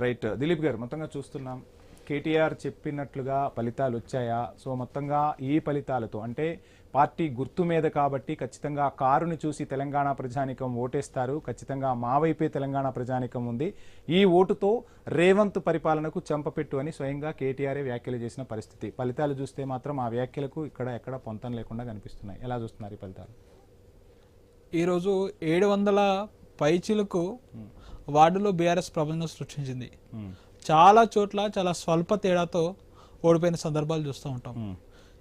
Right Dilip గారు, మొత్తంగా చూస్తున్నాం కేటీఆర్ చెప్పినట్లుగా ఫలితాలు వచ్చాయా? సో మొత్తంగా ఈ ఫలితాలతో అంటే పార్టీ గుర్తు మీద కాబట్టి ఖచ్చితంగా కారుని చూసి తెలంగాణ ప్రజానికం ఓటేస్తారు, ఖచ్చితంగా మా వైపే తెలంగాణ ప్రజానికం ఉంది, ఈ ఓటుతో రేవంత్ పరిపాలనకు చెంపపెట్టు అని స్వయంగా కేటీఆరే వ్యాఖ్యలు చేసిన పరిస్థితి. ఫలితాలు చూస్తే మాత్రం ఆ వ్యాఖ్యలకు ఇక్కడ ఎక్కడ పొంతం లేకుండా కనిపిస్తున్నాయి. ఎలా చూస్తున్నారు ఈ ఫలితాలు? ఈరోజు 700 పైచిలకు వార్డులో బీఆర్ఎస్ ప్రభంజనం సృష్టించింది. చాలా చోట్ల చాలా స్వల్ప తేడాతో ఓడిపోయిన సందర్భాలు చూస్తూ ఉంటాం.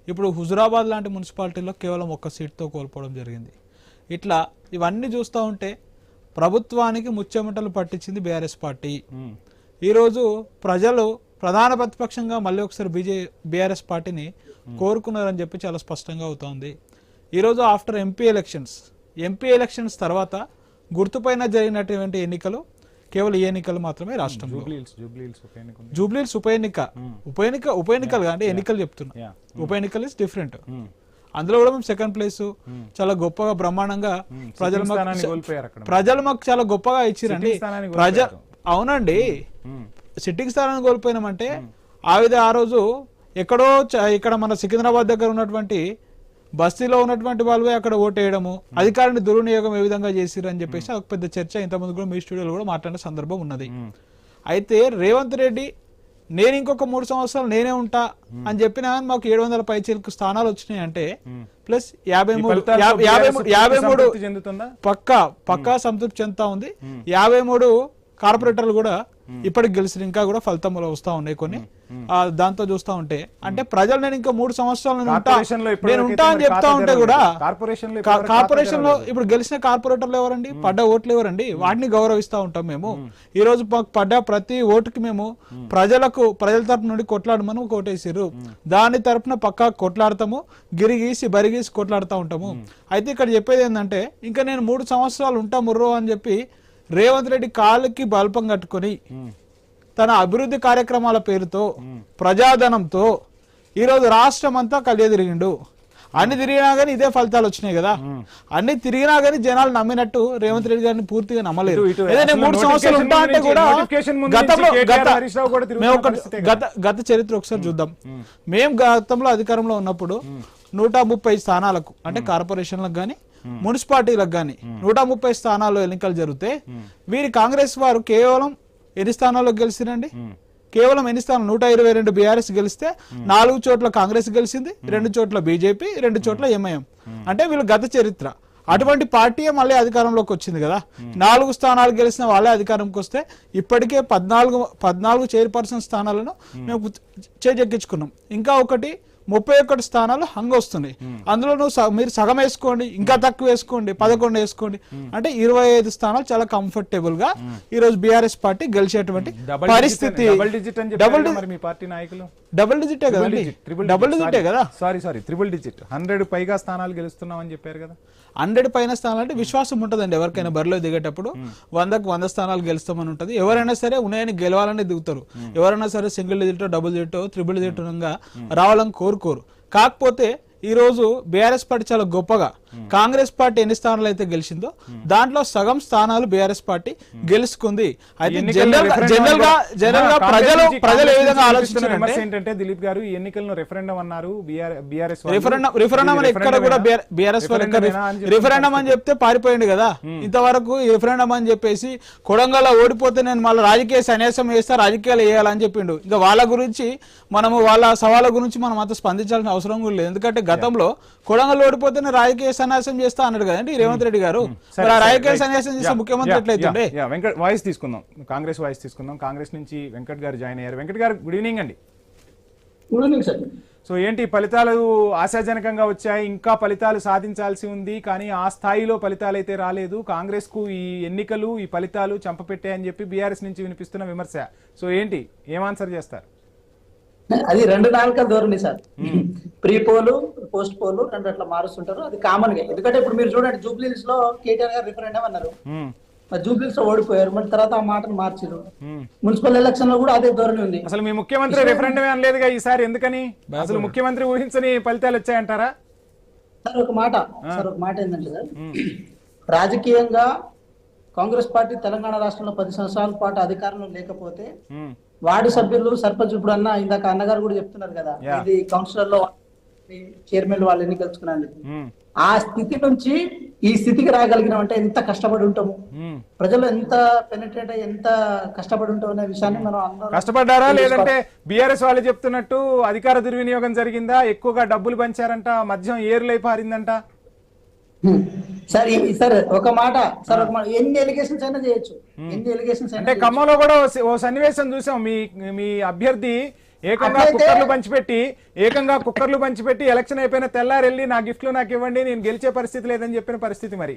ఇప్పుడు హుజురాబాద్ లాంటి మున్సిపాలిటీలో కేవలం 1 సీట్తో కోల్పోవడం జరిగింది. ఇట్లా ఇవన్నీ చూస్తూ ఉంటే ప్రభుత్వానికి ముచ్చెమటలు పట్టించింది బీఆర్ఎస్ పార్టీ. ఈరోజు ప్రజలు ప్రధాన ప్రతిపక్షంగా మళ్ళీ ఒకసారి బీఆర్ఎస్ పార్టీని కోరుకున్నారని చెప్పి చాలా స్పష్టంగా అవుతోంది. ఈరోజు ఆఫ్టర్ ఎంపీ ఎలక్షన్స్ తర్వాత గుర్తుపైన జరిగినటువంటి ఎన్నికలు కేవలం ఈ ఎన్నికలు మాత్రమే రాష్ట్రంలో. జూబ్లీహిల్స్ ఉప ఎన్నికలు అంటే ఎన్నికలు చెప్తున్నా, ఉప ఎన్నికలు ఇస్ డిఫరెంట్. అందులో కూడా మేము సెకండ్ ప్లేస్ చాలా గొప్పగా బ్రహ్మాండంగా ప్రజలు మాకు చాలా గొప్పగా ఇచ్చిరండి. అవునండి, సిట్టింగ్ స్థానాన్ని కోల్పోయినామంటే ఆ రోజు ఎక్కడో ఇక్కడ మన సికింద్రాబాద్ దగ్గర ఉన్నటువంటి బస్తీలో ఉన్నటువంటి వాళ్ళే అక్కడ ఓటేయడము, అధికారాన్ని దుర్వినియోగం ఏ విధంగా చేసిరు అని చెప్పేసి ఒక పెద్ద చర్చ ఇంతకుముందు కూడా మీ స్టూడియోలో కూడా మాట్లాడిన సందర్భం ఉన్నది. అయితే రేవంత్ రెడ్డి నేను ఇంకొక 3 సంవత్సరాలు నేనే ఉంటా అని చెప్పినా మాకు 700 పైచీలకు స్థానాలు వచ్చినాయి అంటే ప్లస్ 53 పక్కా సంతృప్తి చెందుతా ఉంది. 53 కార్పొరేటర్లు కూడా ఇప్పటికి గెలిచిన, ఇంకా కూడా ఫలితంలో వస్తా ఉన్నాయి కొన్ని. దాంతో చూస్తా ఉంటే అంటే ప్రజలు నేను ఇంకా 3 సంవత్సరాలు నేను ఉంటా అని చెప్తా ఉంటే కూడా కార్పొరేషన్ లో ఇప్పుడు గెలిచిన కార్పొరేటర్లు ఎవరండి, పడ్డ ఓట్లు ఎవరండి, వాటిని గౌరవిస్తా ఉంటాం మేము. ఈ రోజు పడ్డ ప్రతి ఓటుకి మేము ప్రజల తరపు నుండి కొట్లాడమని ఓటేసారు, దాని తరపున పక్కా కొట్లాడతాము, గిరిగీసి బరిగీసి కొట్లాడుతూ ఉంటాము. అయితే ఇక్కడ చెప్పేది ఏంటంటే ఇంకా నేను 3 సంవత్సరాలు ఉంటా ముర్రో అని చెప్పి రేవంత్ రెడ్డి కాళ్ళకి బల్పం కట్టుకొని తన అభివృద్ధి కార్యక్రమాల పేరుతో ప్రజాధనంతో ఈరోజు రాష్ట్రం అంతా కలియ తిరిగిండు. అన్ని తిరిగినా గానీ ఇదే ఫలితాలు వచ్చినాయి కదా. అన్ని తిరిగినా గానీ జనాలు నమ్మినట్టు రేవంత్ రెడ్డి గారిని పూర్తిగా నమ్మలేరు. 3 సంవత్సరాలు ఉంటా అంటే కూడా గత చరిత్ర ఒకసారి చూద్దాం. మేము గతంలో అధికారంలో ఉన్నప్పుడు 130 స్థానాలకు అంటే కార్పొరేషన్లకు గానీ మున్సిపాలిటీలకు గానీ 130 స్థానాల్లో ఎన్నికలు జరిగితే వీరి కాంగ్రెస్ వారు కేవలం ఎన్ని స్థానాల్లో గెలిచిరండి? కేవలం ఎన్ని స్థానాలు? 122 బీఆర్ఎస్ గెలిస్తే 4 చోట్ల కాంగ్రెస్ గెలిచింది, 2 చోట్ల బీజేపీ, 2 చోట్ల ఎంఐఎం. అంటే వీళ్ళు గత చరిత్ర. అటువంటి పార్టీయే మళ్ళీ అధికారంలోకి వచ్చింది కదా. 4 స్థానాలు గెలిచిన వాళ్ళే అధికారంకి వస్తే ఇప్పటికే 14 చైర్పర్సన్ స్థానాలను మేము చేజెక్కించుకున్నాం. ఇంకా 31 స్థానాలు హంగ వస్తున్నాయి. అందులో మీరు సగం వేసుకోండి, ఇంకా తక్కువ వేసుకోండి, 11 వేసుకోండి, అంటే 25 స్థానాలు చాలా కంఫర్టబుల్ గా ఈ రోజు బీఆర్ఎస్ పార్టీ గెలిచేటువంటి పరిస్థితి. డబుల్ డిజిటే కదండి, డబుల్ డిజిటే కదా. సారీ ట్రిపుల్ డిజిట్ 100 పైగా స్థానాలు గెలుస్తున్నాం అని చెప్పారు కదా. 100 పైన స్థానాలు అంటే విశ్వాసం ఉంటుందండి ఎవరికైనా. బరిలో దిగేటప్పుడు 100కు 100 స్థానాలు గెలుస్తామని ఉంటుంది. ఎవరైనా సరే ఉన్నాయని గెలవాలని దిగుతారు. ఎవరైనా సరే single digit, double digit, triple digit రావాలని కోరుకోరు. కాకపోతే ఈ రోజు బీఆర్ఎస్ పార్టీ చాలా గొప్పగా కాంగ్రెస్ పార్టీ ఎన్ని స్థానాలు అయితే గెలిచిందో దాంట్లో సగం స్థానాలు బీఆర్ఎస్ పార్టీ గెలుచుకుంది. అయితే జనరల్ గా ప్రజలు ఏ విధంగా ఆలోచించారంటే దిలీప్ గారు ఈ ఎన్నికలను రెఫరెండం అన్నారు. రిఫరెండం అని ఎక్కడ కూడా బీఆర్ఎస్ రిఫరెండం అని చెప్తే పారిపోయింది కదా. ఇంతవరకు రిఫరెండం అని చెప్పేసి కొడంగల్లో ఓడిపోతే నేను మళ్ళీ రాజకీయ సన్యాసం చేస్తా, రాజకీయాలు వేయాలని చెప్పిండు. ఇంకా వాళ్ళ గురించి వాళ్ళ సవాళ్ళ గురించి మనం అంత స్పందించాల్సిన అవసరం కూడా లేదు. ఎందుకంటే గతంలో కొడంగల్ ఓడిపోతేనే రాజకీయ సన్యాసం చేస్తా అన్నాడు కదండి రేవంత్ రెడ్డి గారు. రాజకీయ సన్యాసం చేస్తే ముఖ్యమంత్రి ఎట్లయితుండే? వెంకట్ వాయిస్ తీసుకుందాం, కాంగ్రెస్ వాయిస్ తీసుకుందాం. కాంగ్రెస్ నుంచి వెంకట్ గారు జాయిన్ అయ్యారు. వెంకట్ గారు గుడ్ ఈవినింగ్ అండి. Good evening sir. సో ఏంటి ఫలితాలు ఆశాజనకంగా వచ్చాయి, ఇంకా ఫలితాలు సాధించాల్సి ఉంది, కానీ ఆ స్థాయిలో ఫలితాలు అయితే రాలేదు. కాంగ్రెస్ కు ఈ ఎన్నికలు ఈ ఫలితాలు చంపపెట్టాయని చెప్పి బీఆర్ఎస్ నుంచి వినిపిస్తున్న విమర్శ. సో ఏంటి, ఏం ఆన్సర్ చేస్తారు? అది 2 నాలుకల ధోరణి sir. Pre poll, post poll 2 అట్లా మారుస్తుంటారు. అది కామన్ గా. ఎందుకంటే ఇప్పుడు మీరు చూడండి, జూబ్లీహిల్స్ లో కేటీఆర్ గారు రిఫరెండం అన్నారు, మరి జూబ్లీహిల్స్ లో ఓడిపోయారు, మరి తర్వాత ఆ మాటను మార్చారు. మున్సిపల్ ఎలక్షన్ లో కూడా అదే ధోరణి ఉంది. అసలు మీ ముఖ్యమంత్రి రిఫరెండమే అనలేదుగా ఈసారి, ఎందుకని? అసలు ముఖ్యమంత్రి ఊహించని ఫలితాలు వచ్చాయంటారా? సార్ ఒక మాట ఏంటంటే సార్, రాజకీయంగా కాంగ్రెస్ పార్టీ తెలంగాణ రాష్ట్రంలో 10 సంవత్సరాల పాటు అధికారంలో లేకపోతే ఉమ్, వార్డు సభ్యులు సర్పంచ్ ఇప్పుడు ఇందాక అన్నగారు కూడా చెప్తున్నారు కదా, Yeah. ఇది కౌన్సిలర్ లో చైర్మన్ వాళ్ళు ఎన్ని కలుసుకున్నాను. ఉమ్, ఆ స్థితి నుంచి ఈ స్థితికి రాగలిగినామంటే ఎంత కష్టపడి ఉంటాము, ఉమ్. ప్రజలు ఎంత పెనిట్రేట్ అయ్యి ఎంత కష్టపడి ఉంటాం అనే విషయాన్ని మనం అందరం కష్టపడ్డారా లేదంటే బీఆర్ఎస్ వాళ్ళు చెప్తున్నట్టు అధికార దుర్వినియోగం జరిగిందా, ఎక్కువగా డబ్బులు పంచారంట, మద్యం ఏరులై పారిందంట? సార్ ఒక మాట ఎన్ని ఎలిగేషన్స్ అయినా చేయొచ్చు, ఎన్ని ఎలిగేషన్స్ అంటే అయినా ఖమ్మంలో కూడా ఓ సన్నివేశం చూసాం, మీ అభ్యర్థి ఏకంగా కుక్కర్లు పంచిపెట్టి ఎలక్షన్ అయిపోయిన తెల్లారెళ్ళి నా గిఫ్ట్లు నాకు ఇవ్వండి, నేను గెలిచే పరిస్థితి లేదని చెప్పిన పరిస్థితి మరి.